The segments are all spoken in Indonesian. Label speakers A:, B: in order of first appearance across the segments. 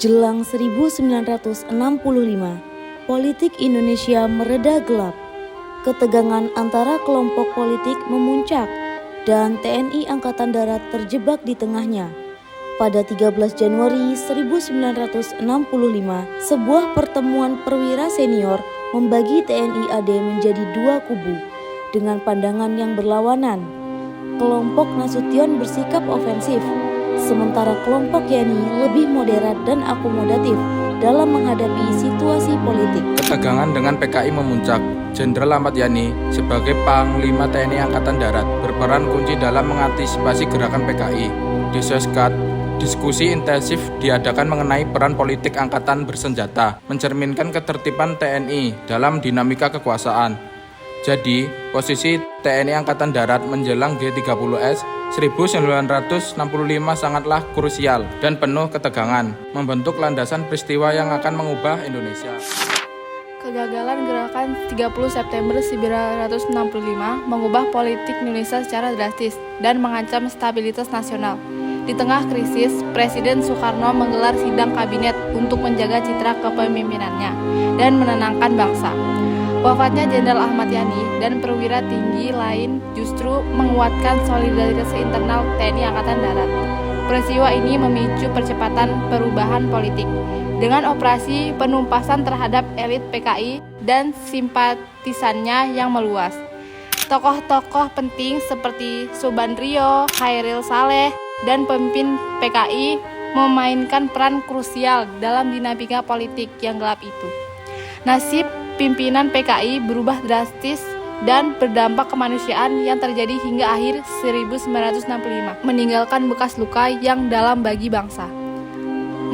A: Jelang 1965, politik Indonesia mereda gelap. Ketegangan antara kelompok politik memuncak dan TNI Angkatan Darat terjebak di tengahnya. Pada 13 Januari 1965, sebuah pertemuan perwira senior membagi TNI AD menjadi dua kubu dengan pandangan yang berlawanan. Kelompok Nasution bersikap ofensif, sementara kelompok Yani lebih moderat dan akomodatif dalam menghadapi situasi politik. Ketegangan dengan PKI memuncak. Jenderal Ahmad Yani sebagai Panglima TNI Angkatan Darat berperan kunci dalam mengantisipasi gerakan PKI. Di Seskat, diskusi intensif diadakan mengenai peran politik angkatan bersenjata, mencerminkan ketertiban TNI dalam dinamika kekuasaan. Jadi, posisi TNI Angkatan Darat menjelang G30S 1965 sangatlah krusial dan penuh ketegangan, membentuk landasan peristiwa yang akan mengubah Indonesia.
B: Kegagalan gerakan 30 September 1965 mengubah politik Indonesia secara drastis dan mengancam stabilitas nasional. Di tengah krisis, Presiden Soekarno menggelar sidang kabinet untuk menjaga citra kepemimpinannya dan menenangkan bangsa. Wafatnya Jenderal Ahmad Yani dan perwira tinggi lain justru menguatkan solidaritas internal TNI Angkatan Darat. Peristiwa ini memicu percepatan perubahan politik dengan operasi penumpasan terhadap elit PKI dan simpatisannya yang meluas. Tokoh-tokoh penting seperti Subandrio, Khairil Saleh, dan pemimpin PKI memainkan peran krusial dalam dinamika politik yang gelap itu. Nasib pimpinan PKI berubah drastis dan berdampak kemanusiaan yang terjadi hingga akhir 1965, meninggalkan bekas luka yang dalam bagi bangsa.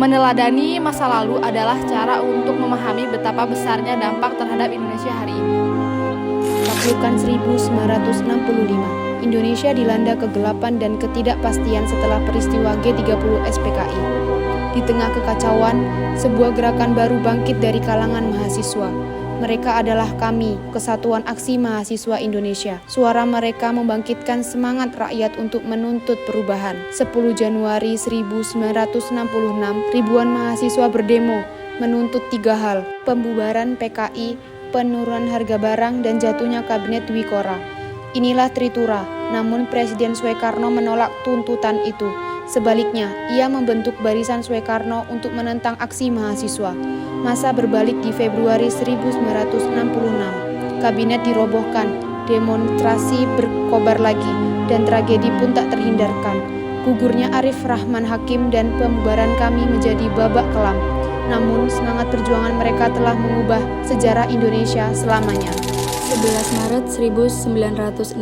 B: Meneladani masa lalu adalah cara untuk memahami betapa besarnya dampak terhadap Indonesia hari ini.
C: Taklukan 1965, Indonesia dilanda kegelapan dan ketidakpastian setelah peristiwa G30 SPKI. Di tengah kekacauan, sebuah gerakan baru bangkit dari kalangan mahasiswa. Mereka adalah kami, Kesatuan Aksi Mahasiswa Indonesia. Suara mereka membangkitkan semangat rakyat untuk menuntut perubahan. 10 Januari 1966, ribuan mahasiswa berdemo menuntut 3 hal: pembubaran PKI, penurunan harga barang, dan jatuhnya Kabinet Dwi Kora. Inilah Tritura, namun Presiden Soekarno menolak tuntutan itu. Sebaliknya, ia membentuk Barisan Soekarno untuk menentang aksi mahasiswa. Masa berbalik di Februari 1966. Kabinet dirobohkan, demonstrasi berkobar lagi, dan tragedi pun tak terhindarkan. Gugurnya Arif Rahman Hakim dan pembubaran kami menjadi babak kelam. Namun, semangat perjuangan mereka telah mengubah sejarah Indonesia selamanya.
D: 11 Maret 1966,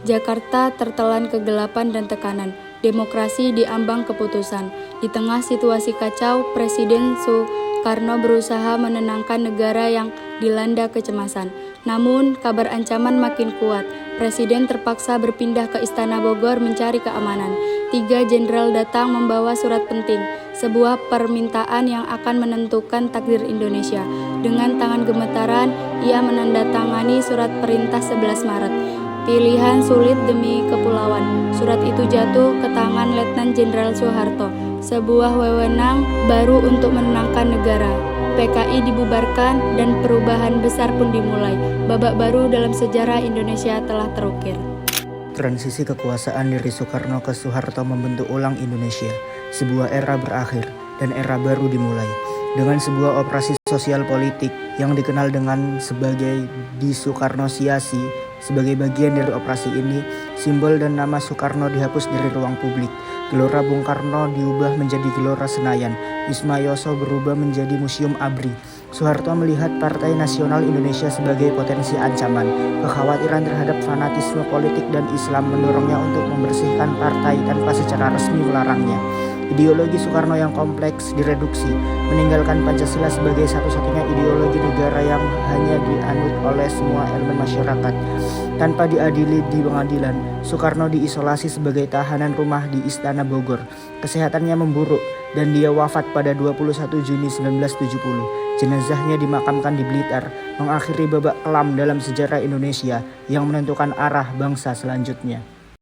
D: Jakarta tertelan kegelapan dan tekanan. Demokrasi diambang keputusan. Di tengah situasi kacau, Presiden Soekarno berusaha menenangkan negara yang dilanda kecemasan. Namun, kabar ancaman makin kuat. Presiden terpaksa berpindah ke Istana Bogor mencari keamanan. 3 jenderal datang membawa surat penting, sebuah permintaan yang akan menentukan takdir Indonesia. Dengan tangan gemetaran, ia menandatangani surat perintah 11 Maret. Pilihan sulit demi kepulauan. Surat itu jatuh ke tangan Letnan Jenderal Soeharto, sebuah wewenang baru untuk menenangkan negara. PKI dibubarkan dan perubahan besar pun dimulai. Babak baru dalam sejarah Indonesia telah terukir.
E: Transisi kekuasaan dari Soekarno ke Soeharto membentuk ulang Indonesia. Sebuah era berakhir dan era baru dimulai. Dengan sebuah operasi sosial politik yang dikenal dengan sebagai Soekarnosiasi. Sebagai bagian dari operasi ini, simbol dan nama Soekarno dihapus dari ruang publik. Gelora Bung Karno diubah menjadi Gelora Senayan. Wisma Yoso berubah menjadi Museum ABRI. Soeharto melihat Partai Nasional Indonesia sebagai potensi ancaman. Kekhawatiran terhadap fanatisme politik dan Islam mendorongnya untuk membersihkan partai tanpa secara resmi melarangnya. Ideologi Soekarno yang kompleks direduksi, meninggalkan Pancasila sebagai satu-satunya ideologi negara yang hanya dianut oleh semua elemen masyarakat. Tanpa diadili di pengadilan, Soekarno diisolasi sebagai tahanan rumah di Istana Bogor. Kesehatannya memburuk dan dia wafat pada 21 Juni 1970. Jenazahnya dimakamkan di Blitar, mengakhiri babak kelam dalam sejarah Indonesia yang menentukan arah bangsa selanjutnya.